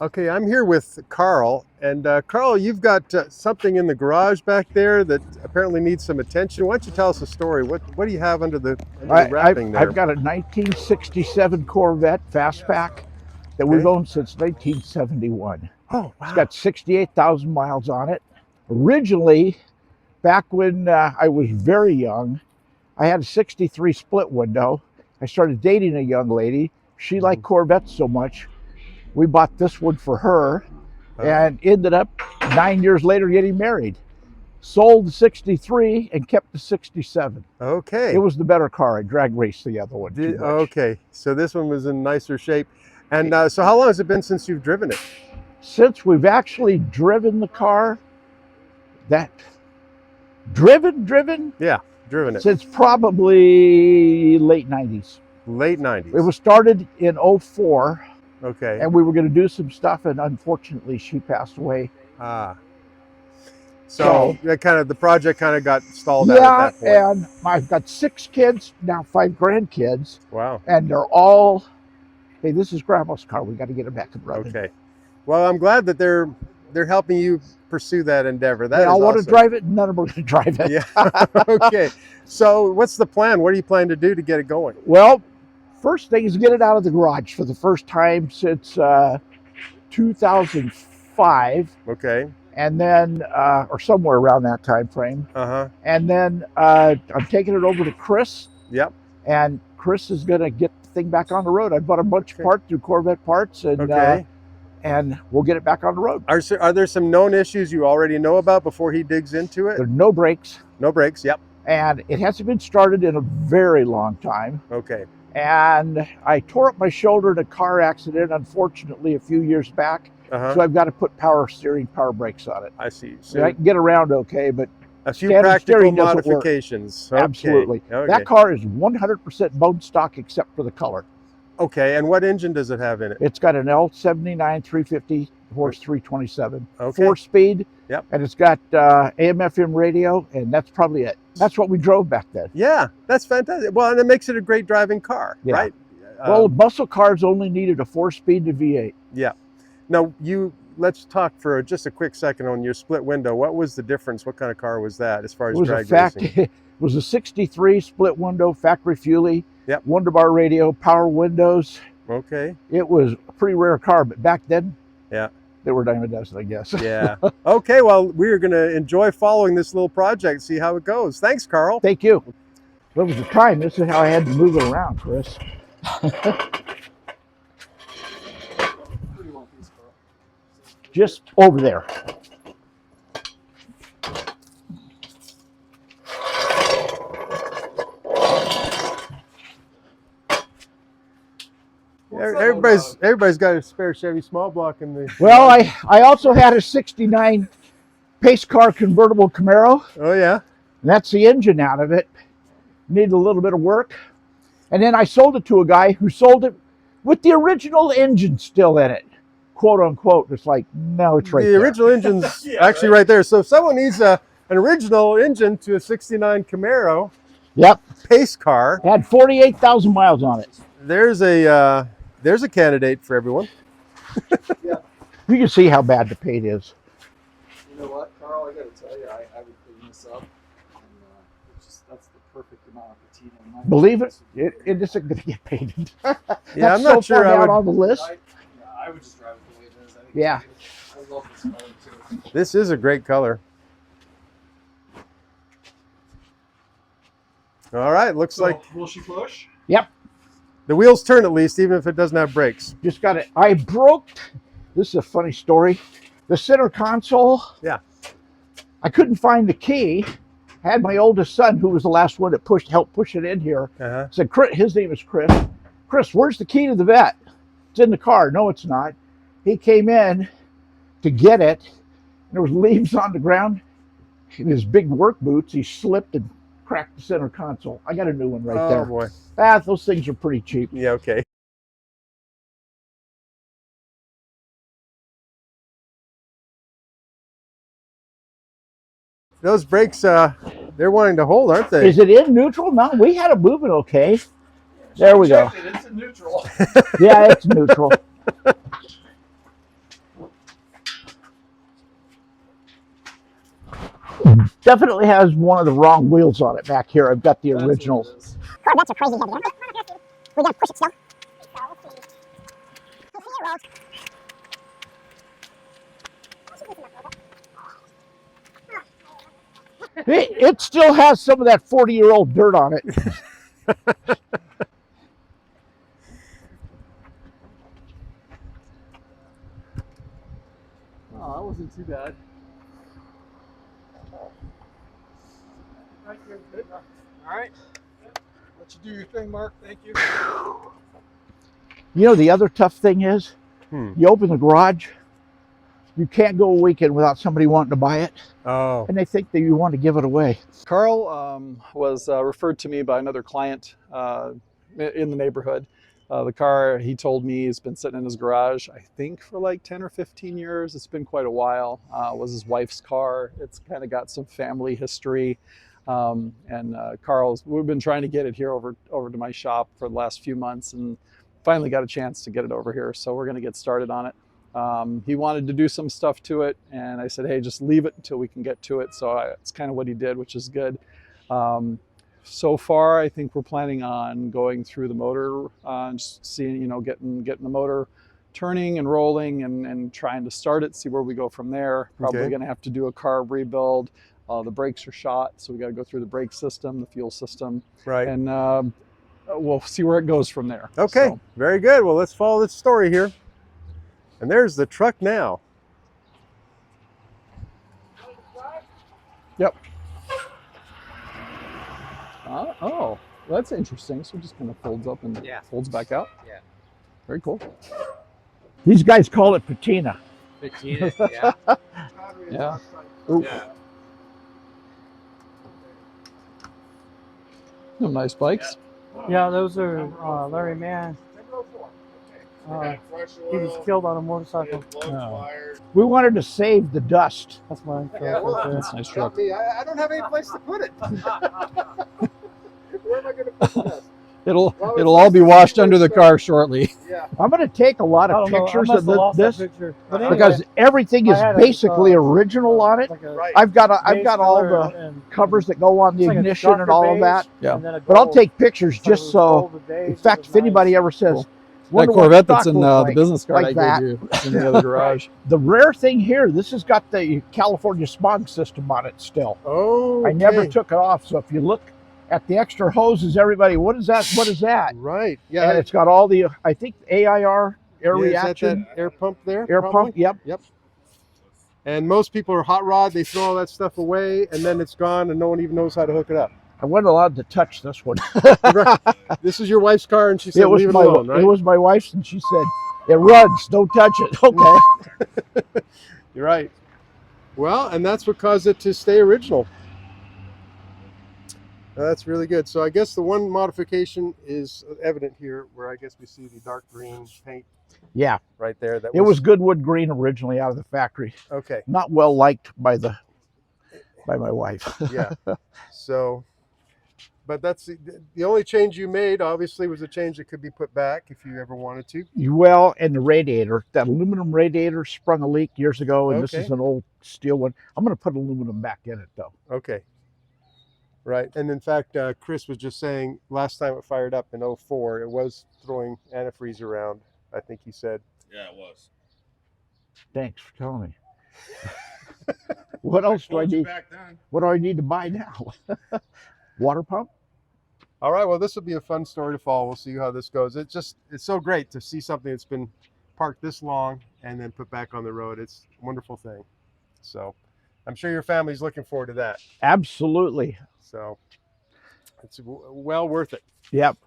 Okay, I'm here with Carl, and Carl, you've got something in the garage back there that apparently needs some attention. Why don't you tell us a story? What do you have under the wrapping there? I've got a 1967 Corvette Fastback that we've owned since 1971. Oh, wow. It's got 68,000 miles on it. Originally, back when I was very young, I had a 63 split window. I started dating a young lady. She liked Corvettes so much, we bought this one for her and ended up 9 years later getting married. Sold the 63 and kept the 67. Okay. It was the better car. I drag raced the other one. Okay, so this one was in nicer shape. And so how long has it been since you've driven it? Since we've actually driven the car, driven? Yeah, driven it. Since probably late 90s. Late 90s. It was started in 04. Okay. And we were going to do some stuff, and unfortunately she passed away. So that the project kind of got stalled out at that point. Yeah, and I've got 6 kids, now 5 grandkids. Wow. And they're all, hey, this is Grandma's car. We got to get it back to running. Okay. Well, I'm glad that they're helping you pursue that endeavor. That is I want awesome. to drive it, and none of them are going to drive it. Yeah. Okay. So what's the plan? What are you planning to do to get it going? Well, first thing is get it out of the garage for the first time since 2005. Okay. And then, or somewhere around that time frame. And then I'm taking it over to Chris. Yep. And Chris is going to get the thing back on the road. I bought a bunch of parts through Corvette Parts, and and we'll get it back on the road. Are there some known issues you already know about before he digs into it? There's no brakes. No brakes. Yep. And it hasn't been started in a very long time. Okay. And I tore up my shoulder in a car accident, unfortunately, a few years back. So I've got to put power steering, power brakes on it. I see. So I can get around okay, but a few practical modifications. Okay. Absolutely. Okay. That car is 100% bone stock except for the color. Okay. And what engine does it have in it? It's got an L79 350 horse 327. Okay. 4-speed. Yep. And it's got AM/FM radio, and that's probably it. That's what we drove back then. Yeah, that's fantastic. Well, and it makes it a great driving car, right? Well, muscle cars only needed a 4-speed to V8. Yeah. Now, let's talk for just a quick second on your split window. What was the difference? What kind of car was that as far as drag racing? It was a 63 split window, factory Fuelie. Yep. Wonderbar radio, power windows. Okay. It was a pretty rare car, but back then, yeah, they were a dime a dozen, I guess. Yeah. Okay, well, we're going to enjoy following this little project, see how it goes. Thanks, Carl. Thank you. That was the time. This is how I had to move it around, Chris. Just over there. Everybody's got a spare Chevy small block in the. Well, I also had a 69 pace car convertible Camaro. Oh yeah. And that's the engine out of it. Needed a little bit of work. And then I sold it to a guy who sold it with the original engine still in it. Quote unquote. It's like, no, it's right there. The original engine's actually right there. So if someone needs an original engine to a 69 Camaro. Yep. Pace car. It had 48,000 miles on it. There's a candidate for everyone. Yeah. You can see how bad the paint is. You know what, Carl? I got to tell you, I would clean this up, and that's the perfect amount of patina. Believe it, it isn't going to get painted. Yeah, I'm not sure. I would on the list. I would just drive it the way it is. Yeah. I love this color too. This is a great color. All right, looks like. Will she push? Yep. The wheels turn at least, even if it doesn't have brakes. Just got it. I broke. This is a funny story. The center console. Yeah. I couldn't find the key. I had my oldest son, who was the last one that helped push it in here. Said, his name is Chris. Chris, where's the key to the vet? It's in the car. No, it's not. He came in to get it. And there was leaves on the ground. In his big work boots, he slipped and cracked the center console. I got a new one right there. Oh boy. Those things are pretty cheap. Yeah, okay. Those brakes, they're wanting to hold, aren't they? Is it in neutral? No, we had it moving okay. There we go. It's in neutral. Yeah, it's neutral. Definitely has one of the wrong wheels on it back here. I've got the That's what original. it is. Corvettes are crazy heavy. We gotta push it still. It still has some of that 40-year-old dirt on it. Oh, that wasn't too bad. Right here, good. All right. Let you do your thing, Mark. Thank you. You know, the other tough thing is, you open the garage, you can't go a weekend without somebody wanting to buy it, Oh, and they think that you want to give it away. Carl was referred to me by another client in the neighborhood. The car, he told me, has been sitting in his garage, I think, for like 10 or 15 years. It's been quite a while. Was his wife's car. It's kind of got some family history. Carl's, we've been trying to get it here over to my shop for the last few months, and finally got a chance to get it over here. So we're going to get started on it. He wanted to do some stuff to it, and I said, hey, just leave it until we can get to it. So it's kind of what he did, which is good. So far, I think we're planning on going through the motor, just seeing, you know, getting the motor turning and rolling, and trying to start it, see where we go from there. Probably Okay. going to have to do a carb rebuild. The brakes are shot, so we got to go through the brake system, the fuel system, right. and we'll see where it goes from there. Okay, So, very good. Well, let's follow this story here. And there's the truck now. yep. Oh, that's interesting. So it just kind of folds up and folds back out. Yeah. Very cool. These guys call it patina. Patina, yeah. Yeah. Yeah. Some nice bikes. Yeah, those are Larry Mann. He was killed on a motorcycle. Oh, We wanted to save the dust. That's my truck Yeah, well, right there. that's a nice truck. I don't have any place to put it. Where am I going to put this? It'll all be washed under the car shortly. Yeah. I'm going to take a lot I of don't know, I pictures must of have lost this that picture. But anyway, because everything is I had a, basically original on it. like a Right. I've got base all color the and covers that go on the it's like a ignition and darker all of base that. Yeah. and then a But I'll gold. take pictures It's like just it was so, gold with days, in it fact, was if anybody nice. ever says, Cool. That "Wonder what Corvette stock that's in looks the like," business card like I that. gave you in the other garage. The rare thing here, this has got the California Smog system on it still. Oh, I never took it off. So if you look at the extra hoses, everybody, what is that? What is that? Right. Yeah. And it's got all the, I think, AIR, air Is that reaction, air pump there? air probably? pump. Yep. Yep. And most people are hot rod. They throw all that stuff away, and then it's gone, and no one even knows how to hook it up. I wasn't allowed to touch this one. Right. This is your wife's car, and she said, leave it alone, right? It was my wife's, and she said, it runs, don't touch it. Okay. You're right. Well, and that's what caused it to stay original. That's really good. So I guess the one modification is evident here, where I guess we see the dark green paint Yeah, right there. it was Goodwood green originally out of the factory. okay. Not well liked by my wife. Yeah. So, but that's the only change you made. Obviously, was a change that could be put back if you ever wanted to. Well, and the radiator, that aluminum radiator sprung a leak years ago, and this Okay. is an old steel one. I'm going to put aluminum back in it, though. Okay. Right. And in fact, Chris was just saying last time it fired up in 04, it was throwing antifreeze around, I think he said. Yeah, it was. Thanks for telling me. What else do I told you need? back then. What do I need to buy now? Water pump? All right. Well, this will be a fun story to follow. We'll see how this goes. It's so great to see something that's been parked this long and then put back on the road. It's a wonderful thing. So I'm sure your family's looking forward to that. Absolutely. So it's well worth it. Yep.